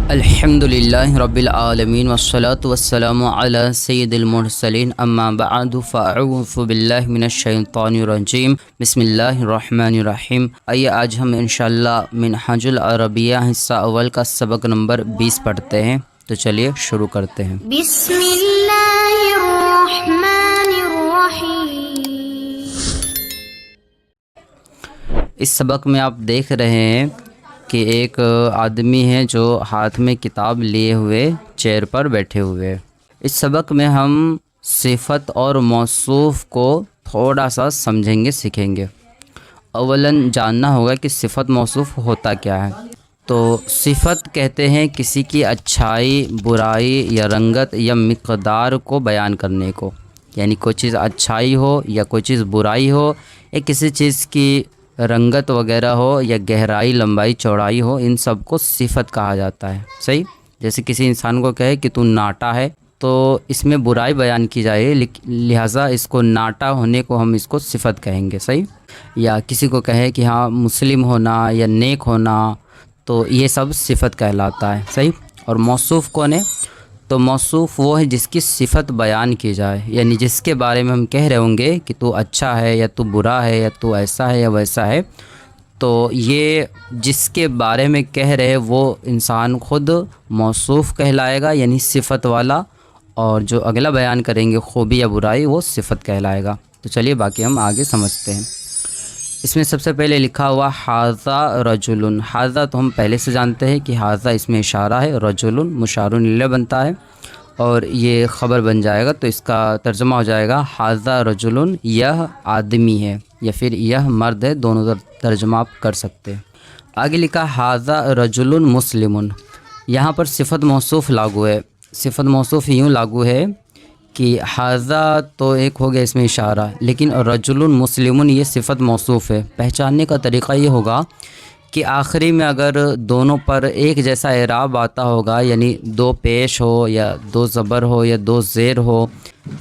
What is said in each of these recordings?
الحمدللہ رب العالمین والصلاة والسلام علی سید المرسلین اما بعد فاعوذ باللہ من الشیطان الرجیم بسم اللہ الرحمن الرحیم۔ آئیے آج ہم انشاءاللہ منہاج العربیہ حصہ اول کا سبق نمبر 20 پڑھتے ہیں، تو چلیے شروع کرتے ہیں۔ بسم اللہ الرحمن الرحیم۔ اس سبق میں آپ دیکھ رہے ہیں کہ ایک آدمی ہے جو ہاتھ میں کتاب لیے ہوئے چیئر پر بیٹھے ہوئے۔ اس سبق میں ہم صفت اور موصوف کو تھوڑا سا سمجھیں گے، سیکھیں گے۔ اولاً جاننا ہوگا کہ صفت موصوف ہوتا کیا ہے۔ تو صفت کہتے ہیں کسی کی اچھائی، برائی یا رنگت یا مقدار کو بیان کرنے کو، یعنی کوئی چیز اچھائی ہو یا کوئی چیز برائی ہو یا کسی چیز کی رنگت وغیرہ ہو یا گہرائی، لمبائی، چوڑائی ہو، ان سب کو صفت کہا جاتا ہے۔ صحیح؟ جیسے کسی انسان کو کہے کہ تو ناٹا ہے، تو اس میں برائی بیان کی جائے، لہٰذا اس کو ناٹا ہونے کو ہم اس کو صفت کہیں گے۔ صحیح؟ یا کسی کو کہے کہ ہاں مسلم ہونا یا نیک ہونا، تو یہ سب صفت کہلاتا ہے۔ صحیح؟ اور موصوف کون ہے؟ تو موصوف وہ ہے جس کی صفت بیان کی جائے، یعنی جس کے بارے میں ہم کہہ رہے ہوں گے کہ تو اچھا ہے یا تو برا ہے یا تو ایسا ہے یا ویسا ہے، تو یہ جس کے بارے میں کہہ رہے وہ انسان خود موصوف کہلائے گا، یعنی صفت والا، اور جو اگلا بیان کریں گے خوبی یا برائی وہ صفت کہلائے گا۔ تو چلیے باقی ہم آگے سمجھتے ہیں۔ اس میں سب سے پہلے لکھا ہوا حاذا رجل۔ حاذا تو ہم پہلے سے جانتے ہیں کہ حاذا اس میں اشارہ ہے، رجل مشار الیہ بنتا ہے اور یہ خبر بن جائے گا، تو اس کا ترجمہ ہو جائے گا حاذا رجل، یہ آدمی ہے یا پھر یہ مرد ہے، دونوں ترجمہ آپ کر سکتے ہیں۔ آگے لکھا حاذا رجل مسلم۔ یہاں پر صفت موصوف لاگو ہے۔ صفت موصوف یوں لاگو ہے کہ حاذا تو ایک ہو گیا اس میں اشارہ، لیکن رجل مسلم یہ صفت موصوف ہے۔ پہچاننے کا طریقہ یہ ہوگا کہ آخری میں اگر دونوں پر ایک جیسا اعراب آتا ہوگا، یعنی دو پیش ہو یا دو زبر ہو یا دو زیر ہو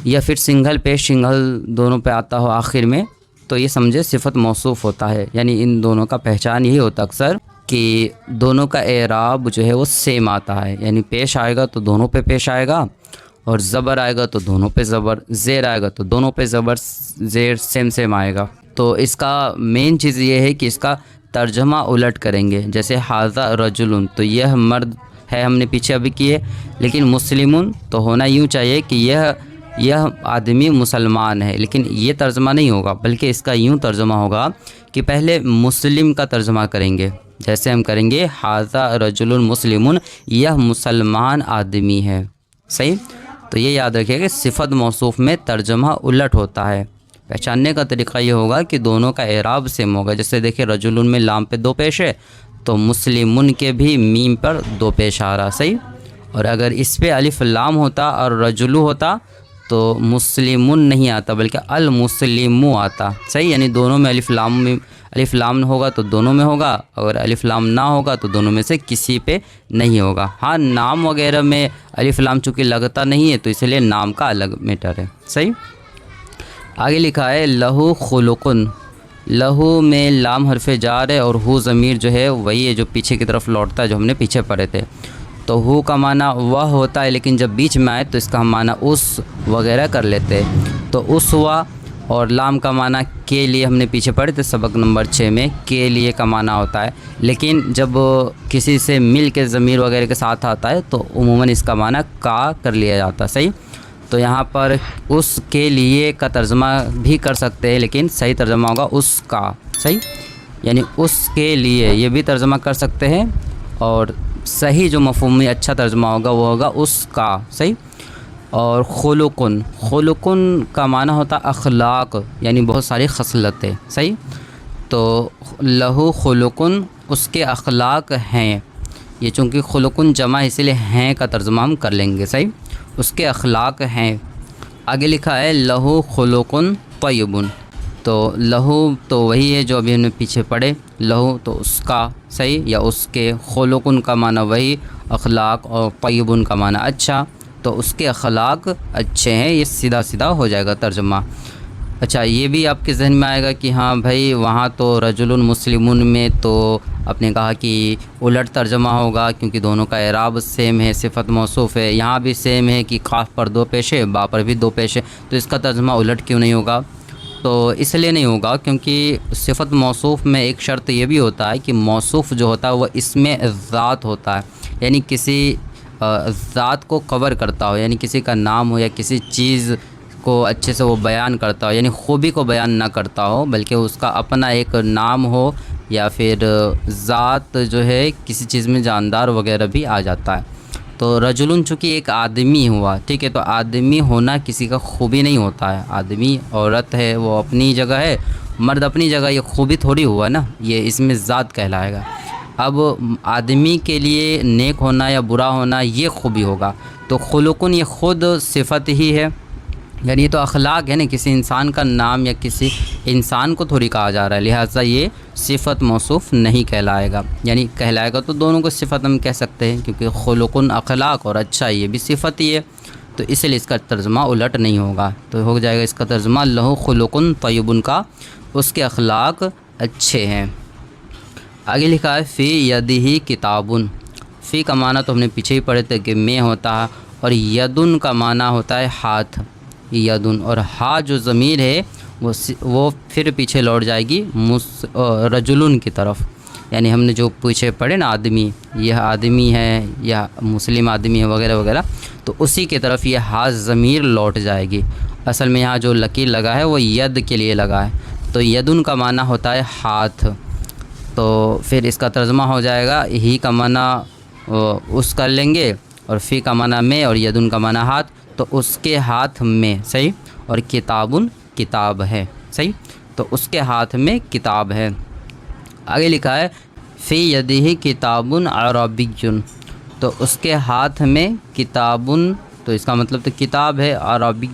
یا پھر سنگل پیش سنگل دونوں پہ آتا ہو آخر میں، تو یہ سمجھے صفت موصوف ہوتا ہے۔ یعنی ان دونوں کا پہچان یہی ہوتا اکثر کہ دونوں کا اعراب جو ہے وہ سیم آتا ہے، یعنی پیش آئے گا تو دونوں پہ پیش آئے گا، اور زبر آئے گا تو دونوں پہ زبر، زیر آئے گا تو دونوں پہ زبر زیر سیم آئے گا۔ تو اس کا مین چیز یہ ہے کہ اس کا ترجمہ الٹ کریں گے۔ جیسے حاذا رجل تو یہ مرد ہے، ہم نے پیچھے ابھی کیے، لیکن مسلمون تو ہونا یوں چاہیے کہ یہ آدمی مسلمان ہے، لیکن یہ ترجمہ نہیں ہوگا، بلکہ اس کا یوں ترجمہ ہوگا کہ پہلے مسلم کا ترجمہ کریں گے۔ جیسے ہم کریں گے حاذا رجل مسلمون، یہ مسلمان آدمی ہے۔ صحیح؟ تو یہ یاد رکھیے کہ صفت موصوف میں ترجمہ الٹ ہوتا ہے۔ پہچاننے کا طریقہ یہ ہوگا کہ دونوں کا اعراب سیم ہوگا۔ جیسے دیکھیں رجل میں لام پہ دو پیش ہے، تو مسلمن کے بھی میم پر دو پیش آ رہا۔ صحیح؟ اور اگر اس پہ الف لام ہوتا اور رجلو ہوتا تو مسلمن نہیں آتا بلکہ المسلمو آتا۔ صحیح؟ یعنی دونوں میں الف لام ہوگا تو دونوں میں ہوگا، اگر الف لام نہ ہوگا تو دونوں میں سے کسی پہ نہیں ہوگا۔ ہاں نام وغیرہ میں الف لام چونکہ لگتا نہیں ہے تو اس لیے نام کا الگ میٹر ہے۔ صحیح؟ آگے لکھا ہے لہو خلقن۔ لہو میں لام حرف جار ہے اور ہو ضمیر جو ہے وہی ہے جو پیچھے کی طرف لوٹتا ہے، جو ہم نے پیچھے پڑھے تھے۔ تو ہو کا معنی وہ ہوتا ہے، لیکن جب بیچ میں آئے تو اس کا ہم معنی اس وغیرہ کر لیتے ہیں۔ تو اس ہوا، اور لام کا معنی کے لیے ہم نے پیچھے پڑھے تھے سبق نمبر 6 میں، کے لیے کا معنی ہوتا ہے، لیکن جب کسی سے مل کے ضمیر وغیرہ کے ساتھ آتا ہے تو عموماً اس کا معنی کا کر لیا جاتا ہے۔ صحیح؟ تو یہاں پر اس کے لیے کا ترجمہ بھی کر سکتے ہیں، لیکن صحیح ترجمہ ہوگا اس کا۔ صحیح؟ یعنی اس کے لیے یہ بھی ترجمہ کر سکتے ہیں، اور صحیح جو مفہوم میں اچھا ترجمہ ہوگا وہ ہوگا اس کا۔ صحیح؟ اور خلقن، خلقن کا معنی ہوتا اخلاق، یعنی بہت ساری خصلتیں۔ صحیح؟ تو لہو خلقن اس کے اخلاق ہیں، یہ چونکہ خلقن جمع اسی لیے ہیں کا ترجمہ ہم کر لیں گے۔ صحیح؟ اس کے اخلاق ہیں۔ آگے لکھا ہے لہو خلقن طیبن۔ تو لہو تو وہی ہے جو ابھی ہم نے پیچھے پڑھے، لہو تو اس کا۔ صحیح؟ یا اس کے، خلقن کا معنی وہی اخلاق، اور طیبن کا معنی اچھا، تو اس کے اخلاق اچھے ہیں، یہ سیدھا سیدھا ہو جائے گا ترجمہ۔ اچھا یہ بھی آپ کے ذہن میں آئے گا کہ ہاں بھائی وہاں تو رجل مسلمون میں تو آپ نے کہا کہ الٹ ترجمہ ہوگا کیونکہ دونوں کا اعراب سیم ہے، صفت موصوف ہے، یہاں بھی سیم ہے کہ قاف پر 2 پیش ہے، با پر بھی 2 پیش ہے، تو اس کا ترجمہ الٹ کیوں نہیں ہوگا؟ تو اس لیے نہیں ہوگا کیونکہ صفت موصوف میں ایک شرط یہ بھی ہوتا ہے کہ موصوف جو ہوتا ہے وہ اسم ذات ہوتا ہے، یعنی کسی ذات کو کور کرتا ہو، یعنی کسی کا نام ہو یا کسی چیز کو اچھے سے وہ بیان کرتا ہو، یعنی خوبی کو بیان نہ کرتا ہو بلکہ اس کا اپنا ایک نام ہو یا پھر ذات جو ہے کسی چیز میں جاندار وغیرہ بھی آ جاتا ہے۔ تو رجلن چونکہ ایک آدمی ہوا، ٹھیک ہے، تو آدمی ہونا کسی کا خوبی نہیں ہوتا ہے، آدمی عورت ہے وہ اپنی جگہ ہے، مرد اپنی جگہ، یہ خوبی تھوڑی ہوا نا، یہ اس میں ذات کہلائے گا۔ اب آدمی کے لیے نیک ہونا یا برا ہونا یہ خوبی ہوگا، تو خلقن یہ خود صفت ہی ہے، یعنی یہ تو اخلاق ہے نا، کسی انسان کا نام یا کسی انسان کو تھوڑی کہا جا رہا ہے، لہٰذا یہ صفت موصوف نہیں کہلائے گا، یعنی کہلائے گا تو دونوں کو صفت ہم کہہ سکتے ہیں کیونکہ خلقن اخلاق اور اچھا یہ بھی صفت ہی ہے، تو اس لیے اس کا ترجمہ الٹ نہیں ہوگا، تو ہو جائے گا اس کا ترجمہ لہو خلقن طیبن کا، اس کے اخلاق اچھے ہیں۔ آگے لکھا ہے فی یدہ کتابن، فی کا معنی تو ہم نے پیچھے ہی پڑھے تھے کہ میں ہوتا ہے، اور یدن کا معنی ہوتا ہے ہاتھ، یدن، اور ہا جو ضمیر ہے وہ پھر پیچھے لوٹ جائے گی رجلن کی طرف، یعنی ہم نے جو پیچھے پڑھے نا آدمی، یہ آدمی ہے یا مسلم آدمی ہے وغیرہ وغیرہ، تو اسی کی طرف یہ ہا ضمیر لوٹ جائے گی۔ اصل میں یہاں جو لکیر لگا ہے وہ ید کے لیے لگا ہے، تو یدن کا معنی ہوتا ہے ہاتھ، تو پھر اس کا ترجمہ ہو جائے گا ہی کا معنی اس کر لیں گے، اور فی کا معنی میں، اور یدن کا معنی ہاتھ، تو اس کے ہاتھ میں، صحیح، اور کتابن کتاب ہے، صحیح، تو اس کے ہاتھ میں کتاب ہے۔ آگے لکھا ہے فی یدہ کتابن عربی، تو اس کے ہاتھ میں کتابن، تو اس کا مطلب تو کتاب ہے، عربی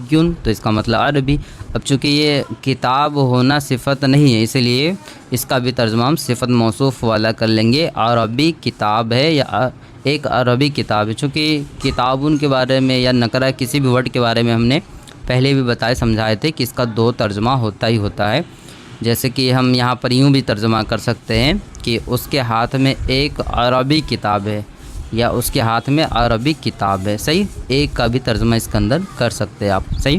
تو اس کا مطلب عربی۔ اب چونکہ یہ کتاب ہونا صفت نہیں ہے، اس لیے اس کا بھی ترجمہ ہم صفت موصوف والا کر لیں گے، عربی کتاب ہے یا ایک عربی کتاب ہے، چونکہ کتابن کے بارے میں یا نکرہ کسی بھی ورڈ کے بارے میں ہم نے پہلے بھی بتائے سمجھائے تھے کہ اس کا 2 ترجمہ ہوتا ہی ہوتا ہے، جیسے کہ ہم یہاں پر یوں بھی ترجمہ کر سکتے ہیں کہ اس کے ہاتھ میں ایک عربی کتاب ہے، یا اس کے ہاتھ میں عربی کتاب ہے، صحیح، ایک کا بھی ترجمہ اس کے اندر کر سکتے ہیں آپ، صحیح۔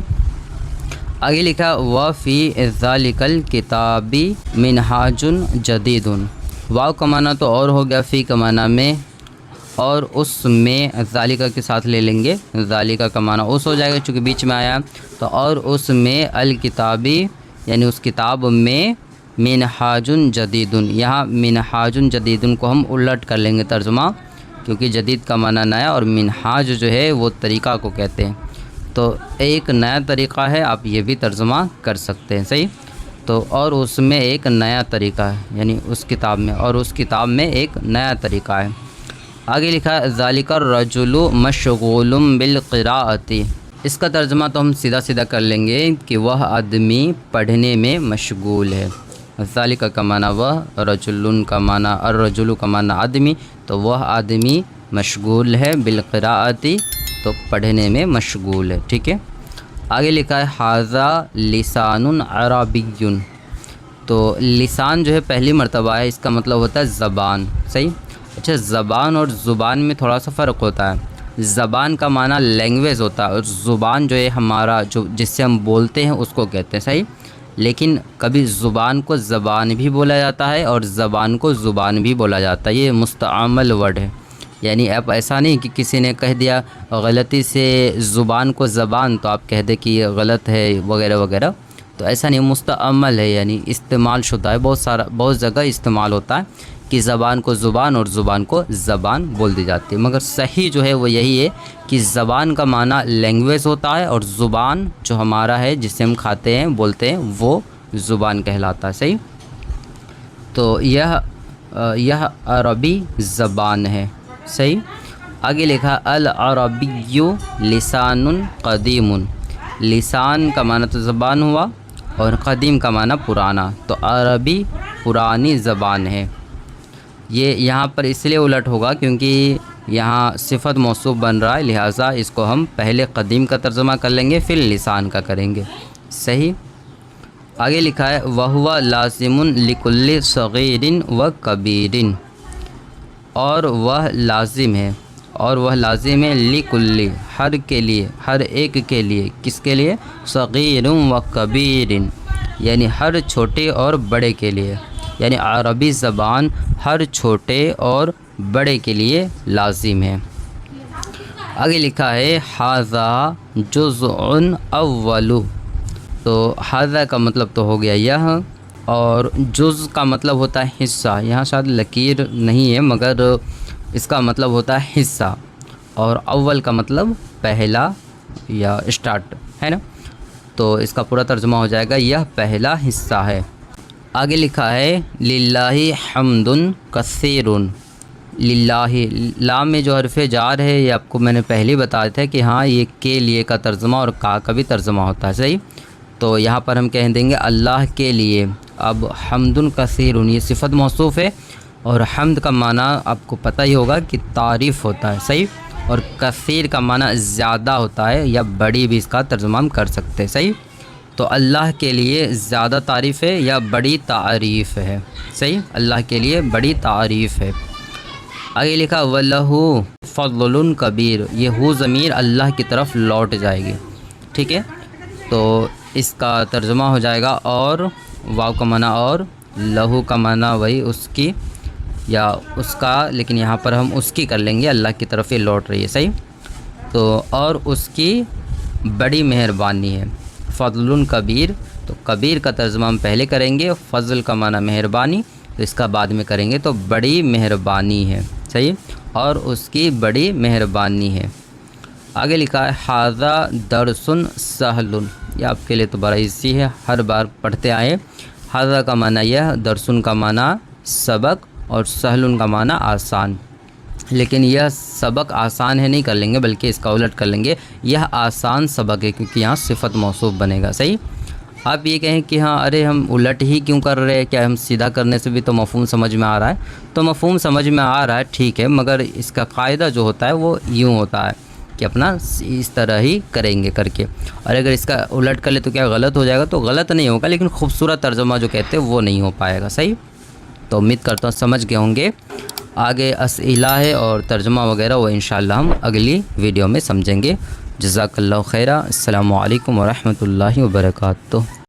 آگے لکھا وَفِي ذَلِكَ الْكِتَابِ مِنْهَاجٌ جَدِيدٌ، واو کا معنی تو اور ہو گیا، فی کا معنی میں، اور اس میں ذالکہ کے ساتھ لے لیں گے، ذالکہ کا معنی اس ہو جائے گا چونکہ بیچ میں آیا، تو اور اس میں الکتابی یعنی اس کتاب میں منہاج جدید، یہاں منہاج جدید کو ہم الٹ کر لیں گے ترجمہ، کیونکہ جدید کا معنی نیا، اور منہاج جو ہے وہ طریقہ کو کہتے ہیں، تو ایک نیا طریقہ ہے، آپ یہ بھی ترجمہ کر سکتے ہیں، صحیح، تو اور اس میں ایک نیا طریقہ ہے، یعنی اس کتاب میں، اور اس کتاب میں ایک نیا طریقہ ہے۔ آگے لکھا ہے ذالک الرجل مشغول بالقراءۃ، اس کا ترجمہ تو ہم سیدھا سیدھا کر لیں گے کہ وہ آدمی پڑھنے میں مشغول ہے، ذالک کا معنی وہ، رجل کا معنی، الرجل کا معنی آدمی، تو وہ آدمی مشغول ہے، بالقراءۃ تو پڑھنے میں مشغول ہے، ٹھیک ہے۔ آگے لکھا ہے ھذا لسان عربی، تو لسان جو ہے پہلی مرتبہ ہے، اس کا مطلب ہوتا ہے زبان، صحیح۔ اچھا زبان اور زبان میں تھوڑا سا فرق ہوتا ہے، زبان کا معنی لینگویج ہوتا ہے، اور زبان جو ہے ہمارا جو جس سے ہم بولتے ہیں اس کو کہتے ہیں، صحیح، لیکن کبھی زبان کو زبان بھی بولا جاتا ہے اور زبان کو زبان بھی بولا جاتا ہے، یہ مستعمل ورڈ ہے، یعنی اب ایسا نہیں کہ کسی نے کہہ دیا غلطی سے زبان کو زبان تو آپ کہہ دیں کہ یہ غلط ہے وغیرہ وغیرہ، تو ایسا نہیں، مستعمل ہے، یعنی استعمال شدہ ہے، بہت جگہ استعمال ہوتا ہے کہ زبان کو زبان اور زبان کو زبان بول دی جاتی ہے، مگر صحیح جو ہے وہ یہی ہے کہ زبان کا معنی لینگویج ہوتا ہے، اور زبان جو ہمارا ہے جس سے ہم کھاتے ہیں بولتے ہیں وہ زبان کہلاتا ہے، صحیح۔ تو یہ عربی زبان ہے، صحیح۔ آگے لکھا العربی لسان قدیم، لسان کا معنی تو زبان ہوا، اور قدیم کا معنی پرانا، تو عربی پرانی زبان ہے، یہ یہاں پر اس لیے الٹ ہوگا کیونکہ یہاں صفت موصوف بن رہا ہے، لہٰذا اس کو ہم پہلے قدیم کا ترجمہ کر لیں گے پھر لسان کا کریں گے، صحیح۔ آگے لکھا ہے وَهُوَ لَازِمٌ لِكُلِّ صَغِيرٍ وَكَبِيرٍ، اور وہ لازم ہے، اور وہ لازم ہے لِكُلِّ، ہر کے لیے، ہر ایک کے لیے، کس کے لیے؟ صغیر و کبیر، یعنی ہر چھوٹے اور بڑے کے لیے، یعنی عربی زبان ہر چھوٹے اور بڑے کے لیے لازم ہے۔ آگے لکھا ہے ھذا جزء اول، تو ھذا کا مطلب تو ہو گیا یہ، اور جز کا مطلب ہوتا ہے حصہ، یہاں شاید لکیر نہیں ہے مگر اس کا مطلب ہوتا ہے حصہ، اور اول کا مطلب پہلا یا اسٹارٹ ہے نا، تو اس کا پورا ترجمہ ہو جائے گا یہ پہلا حصہ ہے۔ آگے لکھا ہے للہ حمد کثیر، للہ، لام میں جو حرف جار ہے یہ آپ کو میں نے پہلے ہی بتایا تھا کہ ہاں یہ کے لیے کا ترجمہ اور کا بھی ترجمہ ہوتا ہے، صحیح؟ تو یہاں پر ہم کہہ دیں گے اللہ کے لیے۔ اب حمد کثیر یہ صفت موصوف ہے، اور حمد کا معنی آپ کو پتہ ہی ہوگا کہ تعریف ہوتا ہے، صحیح؟ اور کثیر کا معنی زیادہ ہوتا ہے، یا بڑی بھی اس کا ترجمہ ہم کر سکتے ہیں، صحیح؟ تو اللہ کے لیے زیادہ تعریف ہے یا بڑی تعریف ہے، صحیح؟ اللہ کے لیے بڑی تعریف ہے۔ آگے لکھا وَلَهُ فَضْلٌ کبیر، یہ ہو ضمیر اللہ کی طرف لوٹ جائے گی، ٹھیک ہے؟ تو اس کا ترجمہ ہو جائے گا اور، واو کا معنی اور، لہو کا معنی وہی اس کی یا اس کا، لیکن یہاں پر ہم اس کی کر لیں گے، اللہ کی طرف ہی لوٹ رہی ہے، صحیح؟ تو اور اس کی بڑی مہربانی ہے، فضل کبیر، تو کبیر کا ترجمہ ہم پہلے کریں گے، فضل کا معنی مہربانی، تو اس کا بعد میں کریں گے، تو بڑی مہربانی ہے، صحیح؟ اور اس کی بڑی مہربانی ہے۔ آگے لکھا ہے ھذا درس سہل، یہ آپ کے لیے تو بڑا ایزی ہے، ہر بار پڑھتے آئے۔ ھذا کا معنی یہ، درسن کا معنی سبق، اور سہل کا معنی آسان، لیکن یہ سبق آسان ہے نہیں کر لیں گے، بلکہ اس کا الٹ کر لیں گے، یہ آسان سبق ہے، کیونکہ یہاں صفت موصوف بنے گا، صحیح؟ آپ یہ کہیں کہ ہاں ارے ہم الٹ ہی کیوں کر رہے ہیں، کیا ہم سیدھا کرنے سے بھی تو مفہوم سمجھ میں آ رہا ہے؟ تو مفہوم سمجھ میں آ رہا ہے، ٹھیک ہے، مگر اس کا قاعدہ جو ہوتا ہے وہ یوں ہوتا ہے کہ اپنا اس طرح ہی کریں گے کر کے، اور اگر اس کا الٹ کر لے تو کیا غلط ہو جائے گا؟ تو غلط نہیں ہوگا، لیکن خوبصورت ترجمہ جو کہتے ہیں وہ نہیں ہو پائے گا، صحیح؟ تو امید کرتا ہوں سمجھ گئے ہوں گے۔ آگے اسئلہ ہے اور ترجمہ وغیرہ وہ انشاءاللہ ہم اگلی ویڈیو میں سمجھیں گے۔ جزاک اللہ خیرہ۔ السلام علیکم ورحمۃ اللہ وبرکاتہ۔